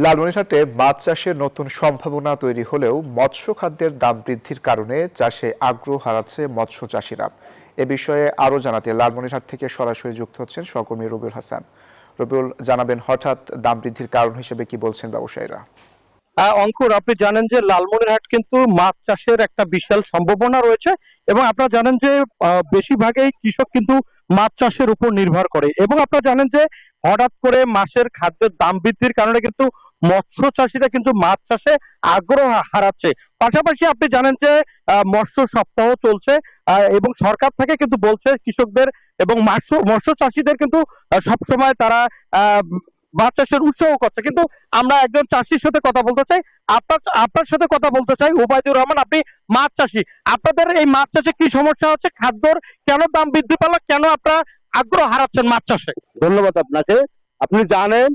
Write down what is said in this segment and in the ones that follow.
লালমনিরহাটে মাছ চাষের নতুন সম্ভাবনা তৈরি হলেও মৎস্য খাদ্যের দাম বৃদ্ধির কারণে চাষে আগ্রহ হারাচ্ছে মৎস্য চাষিরা। এ বিষয়ে আরও জানাতে লালমনিরহাট থেকে সরাসরি যুক্ত হচ্ছেন সহকর্মী রবিউল হাসান। রবিউল, জানাবেন হঠাৎ দাম বৃদ্ধির কারণ হিসেবে কি বলছেন ব্যবসায়ীরা? অঙ্কুর, আপনি জানেন যে লালমনিরহাট কিন্তু মাছ চাষের একটা বিশাল সম্ভাবনা রয়েছে এবং আপনারা জানেন যে বেশিরভাগই কৃষক কিন্তু মাছ চাষের উপর নির্ভর করে এবং আপনারা জানেন যে হঠাৎ করে মাছের খাদ্যের দাম বৃদ্ধির কারণে কিন্তু মৎস্য চাষিরা কিন্তু মাছ চাষে আগ্রহ হারাচ্ছে। পাশাপাশি আপনি জানেন যে মৎস্য সপ্তাহ চলছে এবং সরকার থেকে কিন্তু বলছে কৃষকদের এবং মৎস্য চাষিদের কিন্তু সবসময় তারা আহ মাছ চাষের উৎসাহ করছে। কিন্তু আমরা একজন চাষির সাথে কথা বলতে চাই, আপনার সাথে কথা বলতে চাই। ওবায়দুর রহমান, আপনি মাছ চাষি, আপনাদের এই মাছ চাষে কি সমস্যা হচ্ছে? খাদ্যর কেন দাম বৃদ্ধি পেল? কেন আপনারা আগ্রহ হারাচ্ছেন মাছ চাষে? ধন্যবাদ আপনাকে। আপনি জানেন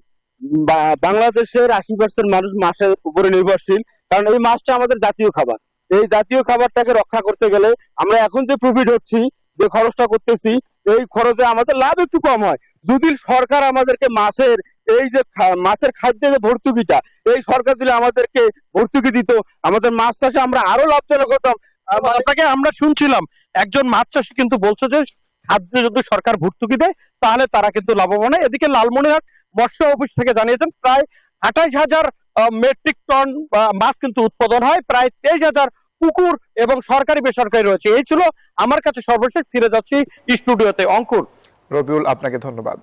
বাংলাদেশের 80% মানুষ মাছের উপরে নির্ভরশীল, কারণ এই মাছটা আমাদের জাতীয় খাবার। এই জাতীয় খাবারটাকে রক্ষা করতে গেলে আমরা এখন যে প্রফিট হচ্ছি, যে খরচটা করতেছি, এই খরচে আমাদের লাভ একটু কম হয়। যদি সরকার আমাদেরকে মাছের এই যে মাছের খাদ্যের যে ভর্তুকিটা, এই সরকার যদি আমাদেরকে ভর্তুকি দিত, আমাদের মাছ চাষে আমরা আরো লাভজনক হতাম। আপনাকে আমরা শুনছিলাম একজন মাছ চাষি কিন্তু বলছে যে খাদ্য যদি সরকার ভর্তুকি দেয় তাহলে তারা কিন্তু লাভবান হয়। এদিকে লালমনিরহাট মৎস্য অফিস থেকে জানিয়েছেন প্রায় 28,000 মেট্রিক টন মাছ কিন্তু উৎপাদন হয়, প্রায় 23,000 পুকুর এবং সরকারি বেসরকারি রয়েছে। এই ছিল আমার কাছে সর্বশেষ। ফিরে যাচ্ছি স্টুডিওতে। অঙ্কুর। রবিউল, আপনাকে ধন্যবাদ।